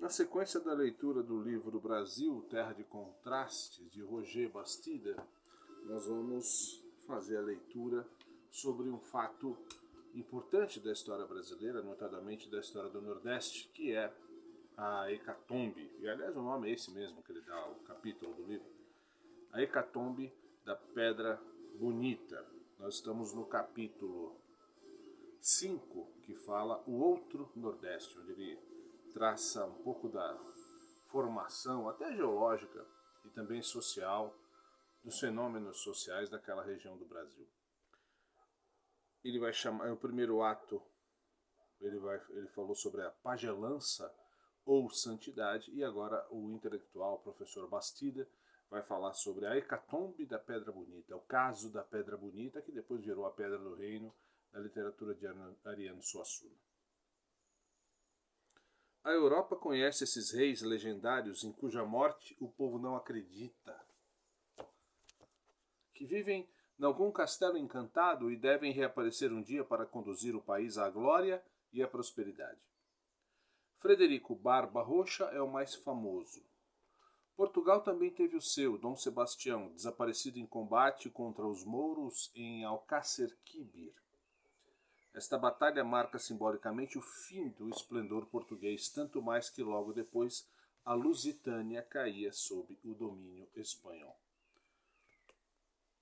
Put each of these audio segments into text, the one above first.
Na sequência da leitura do livro Brasil, Terra de Contrastes, de Roger Bastida, nós vamos fazer a leitura sobre um fato importante da história brasileira, notadamente da história do Nordeste, que é a Hecatombe. E, aliás, o nome é esse mesmo que ele dá o capítulo do livro. A Hecatombe da Pedra Bonita. Nós estamos no capítulo 5, que fala o outro Nordeste, onde ele traça um pouco da formação, até geológica e também social, dos fenômenos sociais daquela região do Brasil. Ele vai chamar, o primeiro ato, ele falou sobre a pagelança ou santidade, e agora o intelectual, o professor Bastida, vai falar sobre a Hecatombe da Pedra Bonita, o caso da Pedra Bonita, que depois virou a Pedra do Reino na literatura de Ariano Suassuna. A Europa conhece esses reis legendários em cuja morte o povo não acredita, que vivem em algum castelo encantado e devem reaparecer um dia para conduzir o país à glória e à prosperidade. Frederico Barba Roxa é o mais famoso. Portugal também teve o seu, Dom Sebastião, desaparecido em combate contra os mouros em Alcácer Quibir. Esta batalha marca simbolicamente o fim do esplendor português, tanto mais que logo depois a Lusitânia caía sob o domínio espanhol.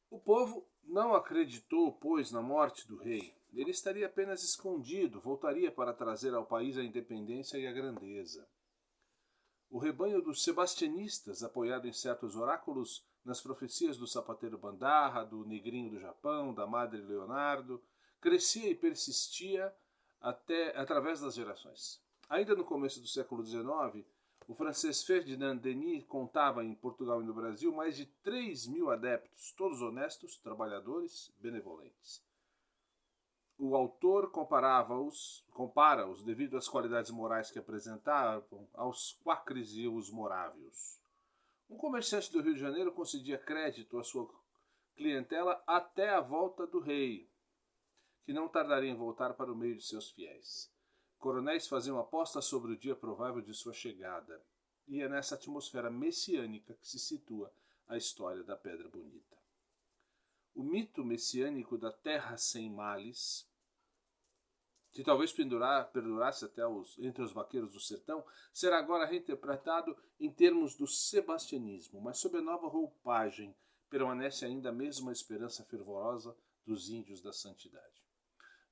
O povo não acreditou, pois, na morte do rei. Ele estaria apenas escondido, voltaria para trazer ao país a independência e a grandeza. O rebanho dos sebastianistas, apoiado em certos oráculos, nas profecias do sapateiro Bandarra, do negrinho do Japão, da madre Leonardo, crescia e persistia até através das gerações. Ainda no começo do século XIX, o francês Ferdinand Denis contava em Portugal e no Brasil mais de 3.000 adeptos, todos honestos, trabalhadores, benevolentes. O autor compara-os, devido às qualidades morais que apresentavam, aos quacres e os morávios. Um comerciante do Rio de Janeiro concedia crédito à sua clientela até a volta do rei, que não tardaria em voltar para o meio de seus fiéis. Coronéis faziam aposta sobre o dia provável de sua chegada. E é nessa atmosfera messiânica que se situa a história da Pedra Bonita. O mito messiânico da terra sem males, que talvez perdurasse até entre os vaqueiros do sertão, será agora reinterpretado em termos do sebastianismo, mas sob a nova roupagem permanece ainda a mesma esperança fervorosa dos índios da santidade.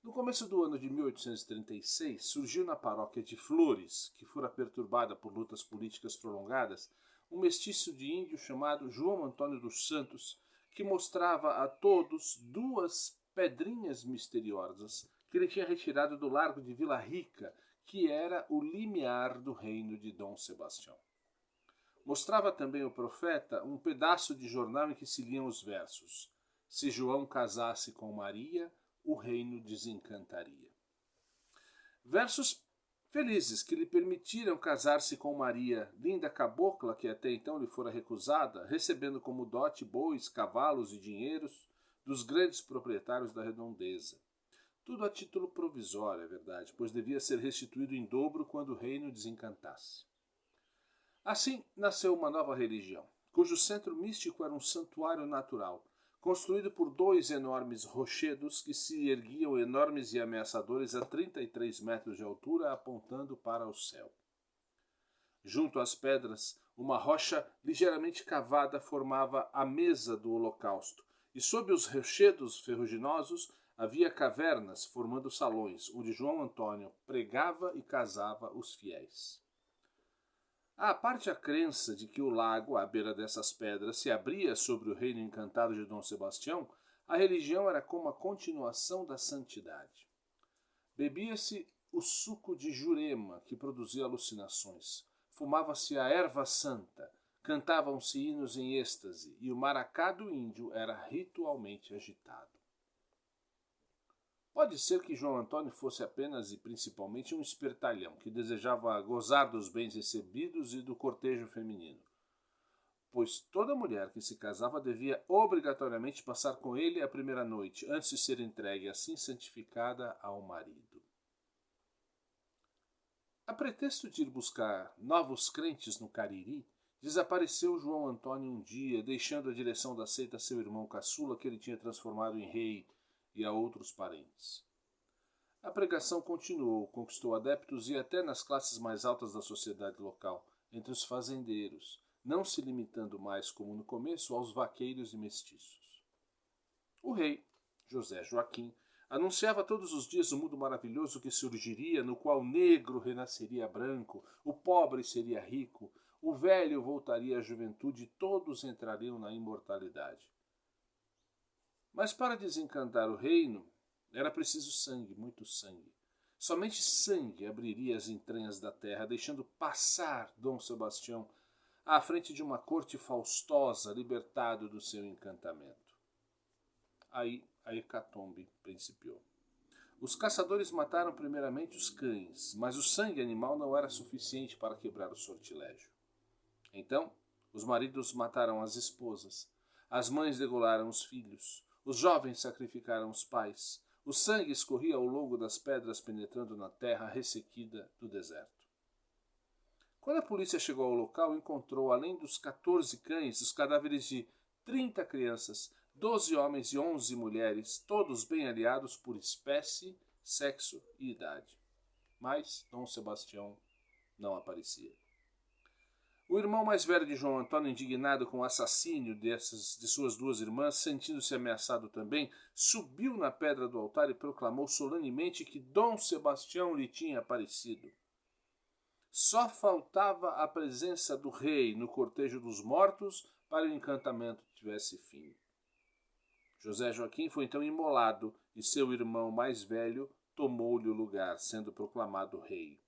No começo do ano de 1836, surgiu na paróquia de Flores, que fora perturbada por lutas políticas prolongadas, um mestiço de índio chamado João Antônio dos Santos, que mostrava a todos duas pedrinhas misteriosas que ele tinha retirado do largo de Vila Rica, que era o limiar do reino de Dom Sebastião. Mostrava também o profeta um pedaço de jornal em que se liam os versos: se João casasse com Maria, o reino desencantaria. Versos felizes que lhe permitiram casar-se com Maria, linda cabocla que até então lhe fora recusada, recebendo como dote bois, cavalos e dinheiros dos grandes proprietários da redondeza. Tudo a título provisório, é verdade, pois devia ser restituído em dobro quando o reino desencantasse. Assim nasceu uma nova religião, cujo centro místico era um santuário natural, construído por dois enormes rochedos que se erguiam enormes e ameaçadores a 33 metros de altura, apontando para o céu. Junto às pedras, uma rocha ligeiramente cavada formava a mesa do holocausto, e sob os rochedos ferruginosos havia cavernas formando salões, onde João Antônio pregava e casava os fiéis. À parte a crença de que o lago, à beira dessas pedras, se abria sobre o reino encantado de Dom Sebastião, a religião era como a continuação da santidade. Bebia-se o suco de jurema, que produzia alucinações. Fumava-se a erva santa, cantavam-se hinos em êxtase, e o maracá do índio era ritualmente agitado. Pode ser que João Antônio fosse apenas e principalmente um espertalhão que desejava gozar dos bens recebidos e do cortejo feminino, pois toda mulher que se casava devia obrigatoriamente passar com ele a primeira noite, antes de ser entregue assim santificada ao marido. A pretexto de ir buscar novos crentes no Cariri, desapareceu João Antônio um dia, deixando a direção da seita a seu irmão caçula, que ele tinha transformado em rei, e a outros parentes. A pregação continuou, conquistou adeptos e até nas classes mais altas da sociedade local, entre os fazendeiros, não se limitando mais, como no começo, aos vaqueiros e mestiços. O rei, José Joaquim, anunciava todos os dias o mundo maravilhoso que surgiria, no qual o negro renasceria branco, o pobre seria rico, o velho voltaria à juventude e todos entrariam na imortalidade. Mas para desencantar o reino, era preciso sangue, muito sangue. Somente sangue abriria as entranhas da terra, deixando passar Dom Sebastião à frente de uma corte faustosa, libertado do seu encantamento. Aí a hecatombe principiou. Os caçadores mataram primeiramente os cães, mas o sangue animal não era suficiente para quebrar o sortilégio. Então, os maridos mataram as esposas, as mães degolaram os filhos, os jovens sacrificaram os pais. O sangue escorria ao longo das pedras, penetrando na terra ressequida do deserto. Quando a polícia chegou ao local, encontrou, além dos 14 cães, os cadáveres de 30 crianças, 12 homens e 11 mulheres, todos bem aliados por espécie, sexo e idade. Mas Dom Sebastião não aparecia. O irmão mais velho de João Antônio, indignado com o assassínio de suas duas irmãs, sentindo-se ameaçado também, subiu na pedra do altar e proclamou solenemente que Dom Sebastião lhe tinha aparecido. Só faltava a presença do rei no cortejo dos mortos para o encantamento tivesse fim. José Joaquim foi então imolado e seu irmão mais velho tomou-lhe o lugar, sendo proclamado rei.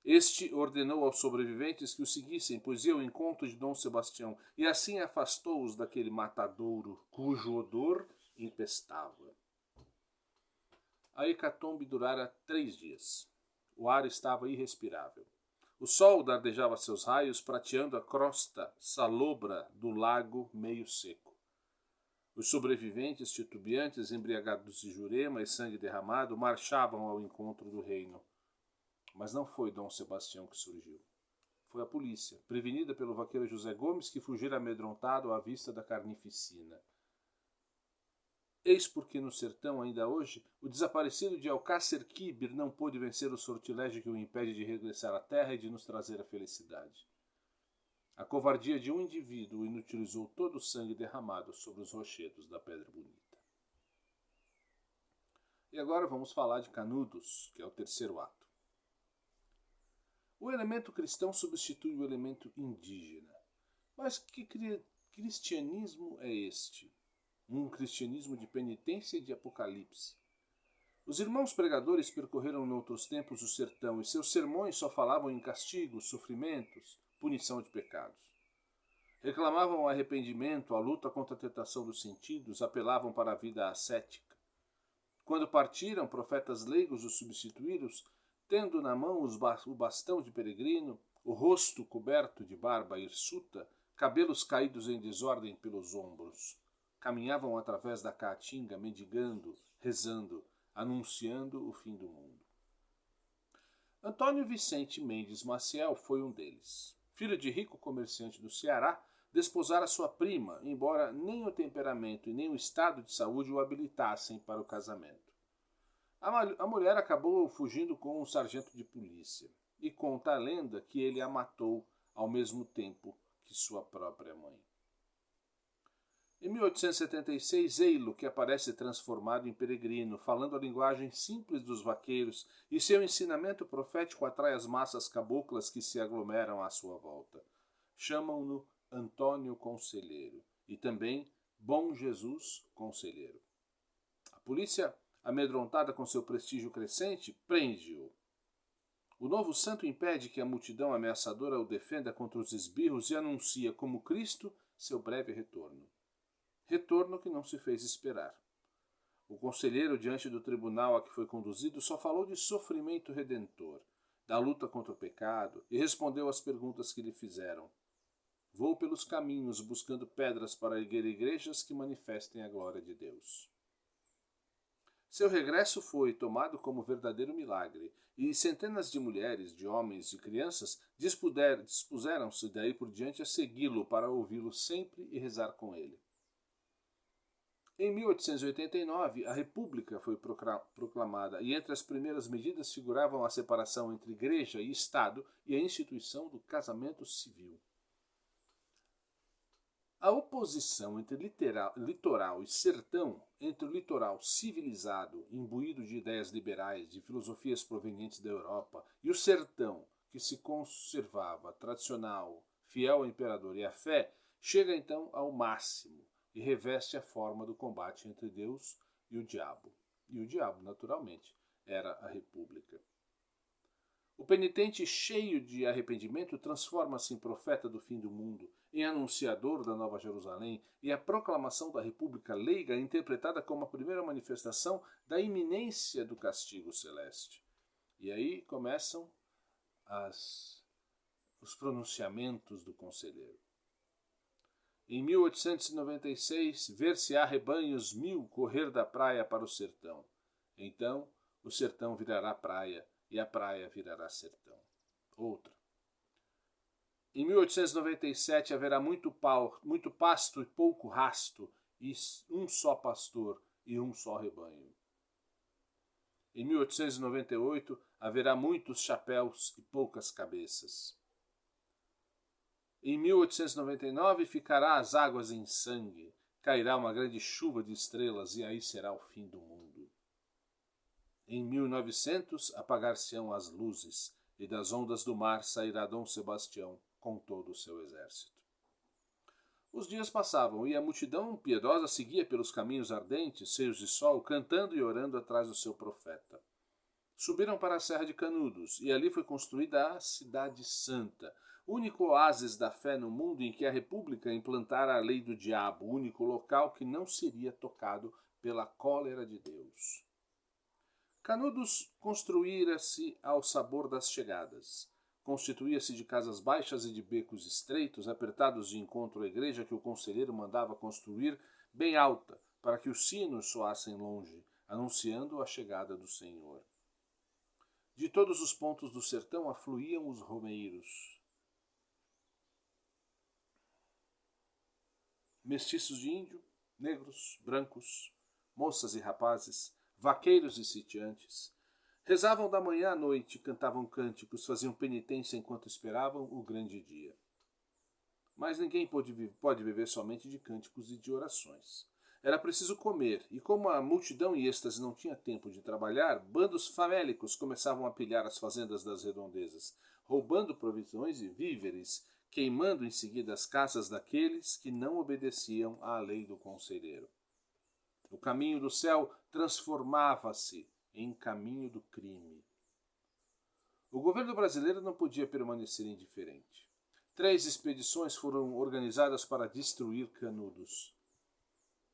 Este ordenou aos sobreviventes que o seguissem, pois ia ao encontro de Dom Sebastião, e assim afastou-os daquele matadouro cujo odor empestava. A hecatombe durara 3 dias. O ar estava irrespirável. O sol dardejava seus raios, prateando a crosta salobra do lago meio seco. Os sobreviventes, titubeantes, embriagados de jurema e sangue derramado, marchavam ao encontro do reino. Mas não foi Dom Sebastião que surgiu. Foi a polícia, prevenida pelo vaqueiro José Gomes, que fugira amedrontado à vista da carnificina. Eis porque no sertão, ainda hoje, o desaparecido de Alcácer Quibir não pôde vencer o sortilégio que o impede de regressar à terra e de nos trazer a felicidade. A covardia de um indivíduo inutilizou todo o sangue derramado sobre os rochedos da Pedra Bonita. E agora vamos falar de Canudos, que é o terceiro ato. O elemento cristão substitui o elemento indígena. Mas que cristianismo é este? Um cristianismo de penitência e de apocalipse. Os irmãos pregadores percorreram noutros tempos o sertão e seus sermões só falavam em castigos, sofrimentos, punição de pecados. Reclamavam o arrependimento, a luta contra a tentação dos sentidos, apelavam para a vida ascética. Quando partiram, profetas leigos os substituíram, tendo na mão o bastão de peregrino, o rosto coberto de barba hirsuta, cabelos caídos em desordem pelos ombros. Caminhavam através da caatinga, mendigando, rezando, anunciando o fim do mundo. Antônio Vicente Mendes Maciel foi um deles. Filho de rico comerciante do Ceará, desposara sua prima, embora nem o temperamento e nem o estado de saúde o habilitassem para o casamento. A mulher acabou fugindo com um sargento de polícia, e conta a lenda que ele a matou ao mesmo tempo que sua própria mãe. Em 1876, Eilo, que aparece transformado em peregrino, falando a linguagem simples dos vaqueiros, e seu ensinamento profético atrai as massas caboclas que se aglomeram à sua volta. Chamam-no Antônio Conselheiro, e também Bom Jesus Conselheiro. A polícia, amedrontada com seu prestígio crescente, prende-o. O novo santo impede que a multidão ameaçadora o defenda contra os esbirros e anuncia como Cristo seu breve retorno. Retorno que não se fez esperar. O conselheiro, diante do tribunal a que foi conduzido, só falou de sofrimento redentor, da luta contra o pecado, e respondeu às perguntas que lhe fizeram. Vou pelos caminhos buscando pedras para erguer igrejas que manifestem a glória de Deus. Seu regresso foi tomado como verdadeiro milagre, e centenas de mulheres, de homens e crianças dispuseram-se daí por diante a segui-lo para ouvi-lo sempre e rezar com ele. Em 1889, a República foi proclamada e entre as primeiras medidas figuravam a separação entre Igreja e Estado e a instituição do casamento civil. A oposição entre litoral e sertão, entre o litoral civilizado, imbuído de ideias liberais, de filosofias provenientes da Europa, e o sertão, que se conservava tradicional, fiel ao imperador e à fé, chega então ao máximo e reveste a forma do combate entre Deus e o diabo. E o diabo, naturalmente, era a República. O penitente, cheio de arrependimento, transforma-se em profeta do fim do mundo, em anunciador da Nova Jerusalém, e a proclamação da República Leiga é interpretada como a primeira manifestação da iminência do castigo celeste. E aí começam os pronunciamentos do conselheiro. Em 1896, ver-se-á rebanhos 1000 correr da praia para o sertão. Então, o sertão virará praia, e a praia virará sertão. Outra. Em 1897 haverá muito pasto e pouco rasto, e um só pastor e um só rebanho. Em 1898 haverá muitos chapéus e poucas cabeças. Em 1899 ficará as águas em sangue, cairá uma grande chuva de estrelas e aí será o fim do mundo. Em 1900 apagar-se-ão as luzes, e das ondas do mar sairá Dom Sebastião com todo o seu exército. Os dias passavam, e a multidão piedosa seguia pelos caminhos ardentes, cheios de sol, cantando e orando atrás do seu profeta. Subiram para a Serra de Canudos, e ali foi construída a Cidade Santa, único oásis da fé no mundo em que a República implantara a lei do diabo, único local que não seria tocado pela cólera de Deus. Canudos construíra-se ao sabor das chegadas. Constituía-se de casas baixas e de becos estreitos, apertados de encontro à igreja que o conselheiro mandava construir bem alta, para que os sinos soassem longe, anunciando a chegada do Senhor. De todos os pontos do sertão afluíam os romeiros. Mestiços de índio, negros, brancos, moças e rapazes, vaqueiros e sitiantes, rezavam da manhã à noite, cantavam cânticos, faziam penitência enquanto esperavam o grande dia. Mas ninguém pode viver somente de cânticos e de orações. Era preciso comer, e como a multidão em êxtase não tinha tempo de trabalhar, bandos famélicos começavam a pilhar as fazendas das redondezas, roubando provisões e víveres, queimando em seguida as casas daqueles que não obedeciam à lei do conselheiro. O caminho do céu transformava-se em caminho do crime. O governo brasileiro não podia permanecer indiferente. 3 expedições foram organizadas para destruir Canudos.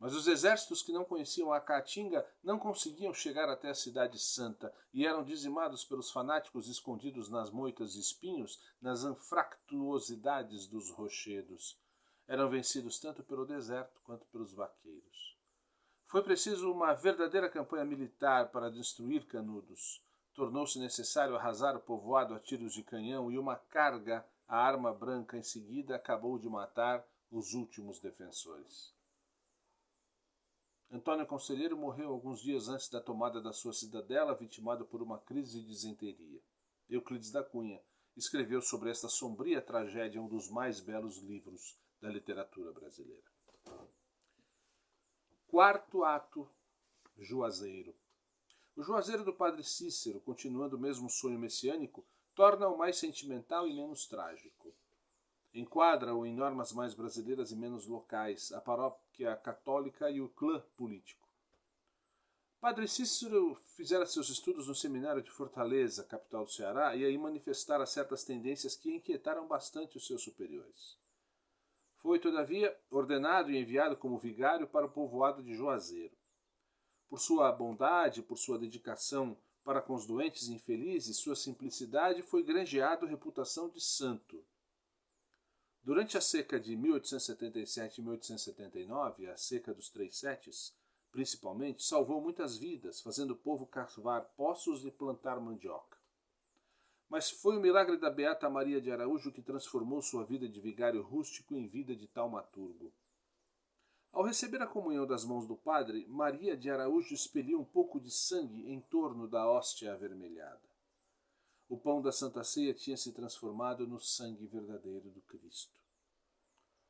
Mas os exércitos que não conheciam a Caatinga não conseguiam chegar até a Cidade Santa e eram dizimados pelos fanáticos escondidos nas moitas e espinhos, nas anfractuosidades dos rochedos. Eram vencidos tanto pelo deserto quanto pelos vaqueiros. Foi preciso uma verdadeira campanha militar para destruir Canudos. Tornou-se necessário arrasar o povoado a tiros de canhão e uma carga à arma branca em seguida acabou de matar os últimos defensores. Antônio Conselheiro morreu alguns dias antes da tomada da sua cidadela, vitimado por uma crise de disenteria. Euclides da Cunha escreveu sobre esta sombria tragédia um dos mais belos livros da literatura brasileira. Quarto ato, Juazeiro. O Juazeiro do Padre Cícero, continuando o mesmo sonho messiânico, torna-o mais sentimental e menos trágico. Enquadra-o em normas mais brasileiras e menos locais, a paróquia católica e o clã político. Padre Cícero fizera seus estudos no seminário de Fortaleza, capital do Ceará, e aí manifestara certas tendências que inquietaram bastante os seus superiores. Foi, todavia, ordenado e enviado como vigário para o povoado de Juazeiro. Por sua bondade, por sua dedicação para com os doentes e infelizes, sua simplicidade, foi granjeado reputação de santo. Durante a seca de 1877 e 1879, a seca dos 3 setes, Principalmente, salvou muitas vidas, fazendo o povo cavar poços e plantar mandioca. Mas foi o milagre da Beata Maria de Araújo que transformou sua vida de vigário rústico em vida de taumaturgo. Ao receber a comunhão das mãos do padre, Maria de Araújo expeliu um pouco de sangue em torno da hóstia avermelhada. O pão da Santa Ceia tinha se transformado no sangue verdadeiro do Cristo.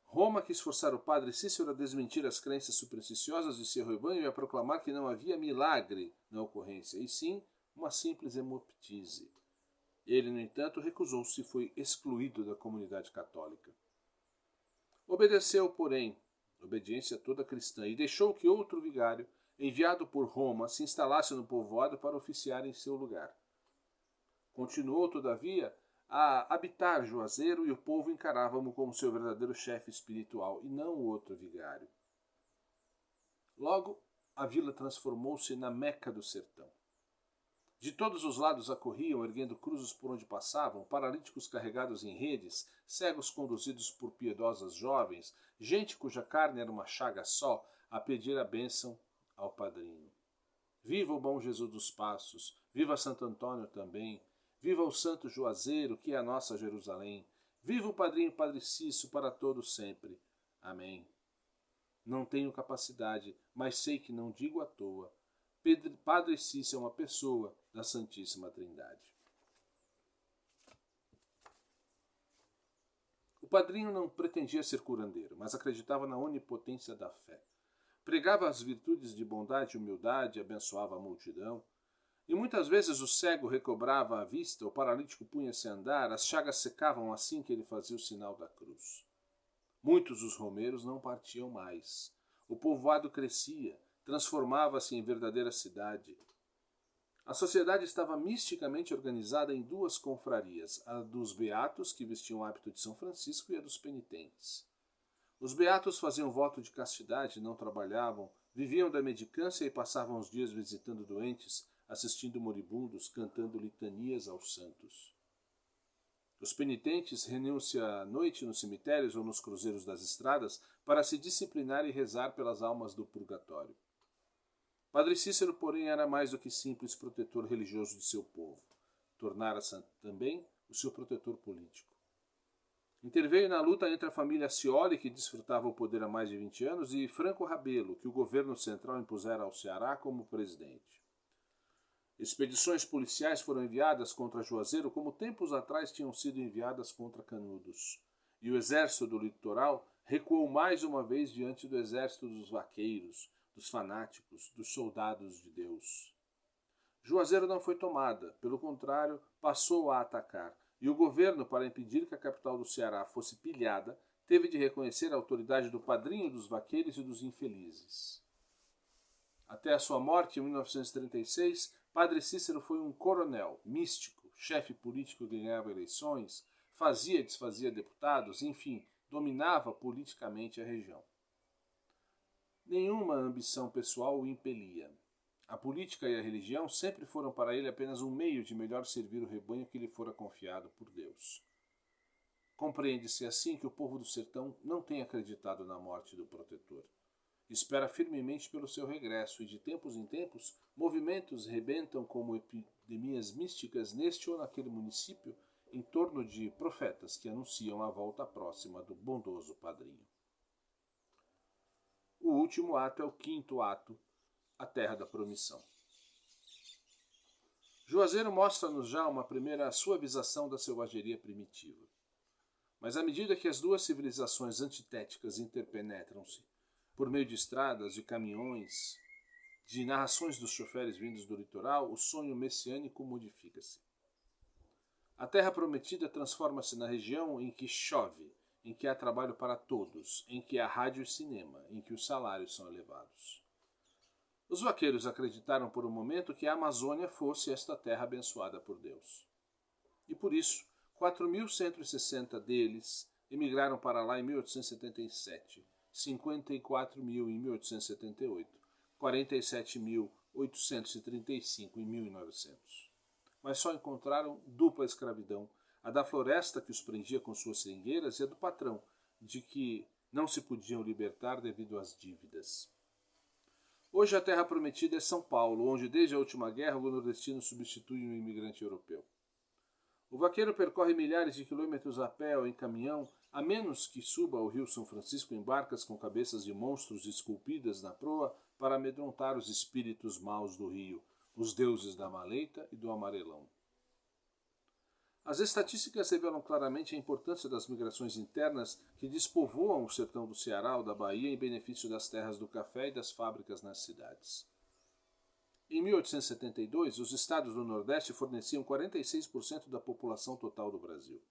Roma quis forçar o padre Cícero a desmentir as crenças supersticiosas de seu rebanho e a proclamar que não havia milagre na ocorrência, e sim uma simples hemoptise. Ele, no entanto, recusou-se e foi excluído da comunidade católica. Obedeceu, porém, obediência toda cristã, e deixou que outro vigário, enviado por Roma, se instalasse no povoado para oficiar em seu lugar. Continuou, todavia, a habitar Juazeiro e o povo encarava-o como seu verdadeiro chefe espiritual e não o outro vigário. Logo, a vila transformou-se na Meca do sertão. De todos os lados acorriam, erguendo cruzes por onde passavam, paralíticos carregados em redes, cegos conduzidos por piedosas jovens, gente cuja carne era uma chaga só, a pedir a bênção ao padrinho. Viva o bom Jesus dos Passos, viva Santo Antônio também, viva o Santo Juazeiro, que é a nossa Jerusalém, viva o padrinho Padre Cício para todos sempre. Amém. Não tenho capacidade, mas sei que não digo à toa. Padre Cício é uma pessoa da Santíssima Trindade. O padrinho não pretendia ser curandeiro, mas acreditava na onipotência da fé. Pregava as virtudes de bondade e humildade, abençoava a multidão. E muitas vezes o cego recobrava a vista, o paralítico punha-se a andar, as chagas secavam assim que ele fazia o sinal da cruz. Muitos dos romeiros não partiam mais. O povoado crescia, transformava-se em verdadeira cidade. A sociedade estava misticamente organizada em duas confrarias, a dos beatos, que vestiam o hábito de São Francisco, e a dos penitentes. Os beatos faziam voto de castidade, não trabalhavam, viviam da mendicância e passavam os dias visitando doentes, assistindo moribundos, cantando litanias aos santos. Os penitentes reuniam-se à noite nos cemitérios ou nos cruzeiros das estradas para se disciplinar e rezar pelas almas do purgatório. Padre Cícero, porém, era mais do que simples protetor religioso de seu povo. Tornara-se também o seu protetor político. Interveio na luta entre a família Scioli, que desfrutava o poder há mais de 20 anos, e Franco Rabelo, que o governo central impusera ao Ceará como presidente. Expedições policiais foram enviadas contra Juazeiro como tempos atrás tinham sido enviadas contra Canudos. E o exército do litoral recuou mais uma vez diante do exército dos vaqueiros, dos fanáticos, dos soldados de Deus. Juazeiro não foi tomada, pelo contrário, passou a atacar, e o governo, para impedir que a capital do Ceará fosse pilhada, teve de reconhecer a autoridade do padrinho dos vaqueiros e dos infelizes. Até a sua morte, em 1936, Padre Cícero foi um coronel, místico, chefe político que ganhava eleições, fazia e desfazia deputados, enfim, dominava politicamente a região. Nenhuma ambição pessoal o impelia. A política e a religião sempre foram para ele apenas um meio de melhor servir o rebanho que lhe fora confiado por Deus. Compreende-se assim que o povo do sertão não tem acreditado na morte do protetor. Espera firmemente pelo seu regresso e, de tempos em tempos, movimentos rebentam como epidemias místicas neste ou naquele município em torno de profetas que anunciam a volta próxima do bondoso padrinho. O último ato é o quinto ato, a Terra da Promissão. Juazeiro mostra-nos já uma primeira suavização da selvageria primitiva. Mas à medida que as duas civilizações antitéticas interpenetram-se, por meio de estradas, de caminhões, de narrações dos choferes vindos do litoral, o sonho messiânico modifica-se. A terra prometida transforma-se na região em que chove, em que há trabalho para todos, em que há rádio e cinema, em que os salários são elevados. Os vaqueiros acreditaram por um momento que a Amazônia fosse esta terra abençoada por Deus. E por isso, 4.160 deles emigraram para lá em 1877, 54.000 em 1878, 47.835 em 1900. Mas só encontraram dupla escravidão, a da floresta que os prendia com suas seringueiras e a do patrão, de que não se podiam libertar devido às dívidas. Hoje a terra prometida é São Paulo, onde desde a última guerra o nordestino substitui um imigrante europeu. O vaqueiro percorre milhares de quilômetros a pé ou em caminhão, a menos que suba ao rio São Francisco em barcas com cabeças de monstros esculpidas na proa para amedrontar os espíritos maus do rio, os deuses da maleita e do amarelão. As estatísticas revelam claramente a importância das migrações internas que despovoam o sertão do Ceará ou da Bahia em benefício das terras do café e das fábricas nas cidades. Em 1872, os estados do Nordeste forneciam 46% da população total do Brasil.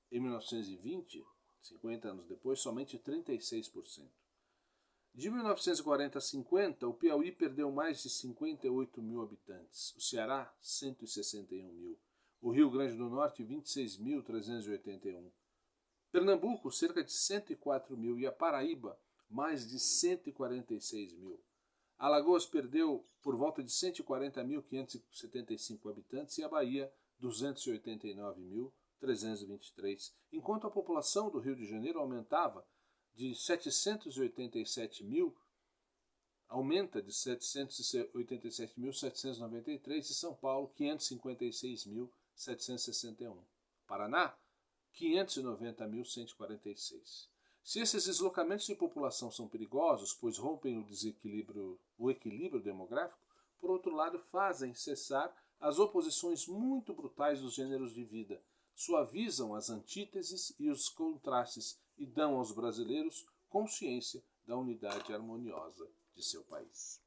Em 1920, 50 anos depois, somente 36%. De 1940 a 50, o Piauí perdeu mais de 58 mil habitantes, o Ceará, 161 mil, o Rio Grande do Norte, 26.381, Pernambuco, cerca de 104 mil e a Paraíba, mais de 146 mil. Alagoas perdeu por volta de 140.575 habitantes e a Bahia 289.323, enquanto a população do Rio de Janeiro aumentava de 787 mil, aumenta de 787.793 e São Paulo 556.761. Paraná 590.146. Se esses deslocamentos de população são perigosos, pois rompem o equilíbrio demográfico, por outro lado, fazem cessar as oposições muito brutais dos gêneros de vida, suavizam as antíteses e os contrastes e dão aos brasileiros consciência da unidade harmoniosa de seu país.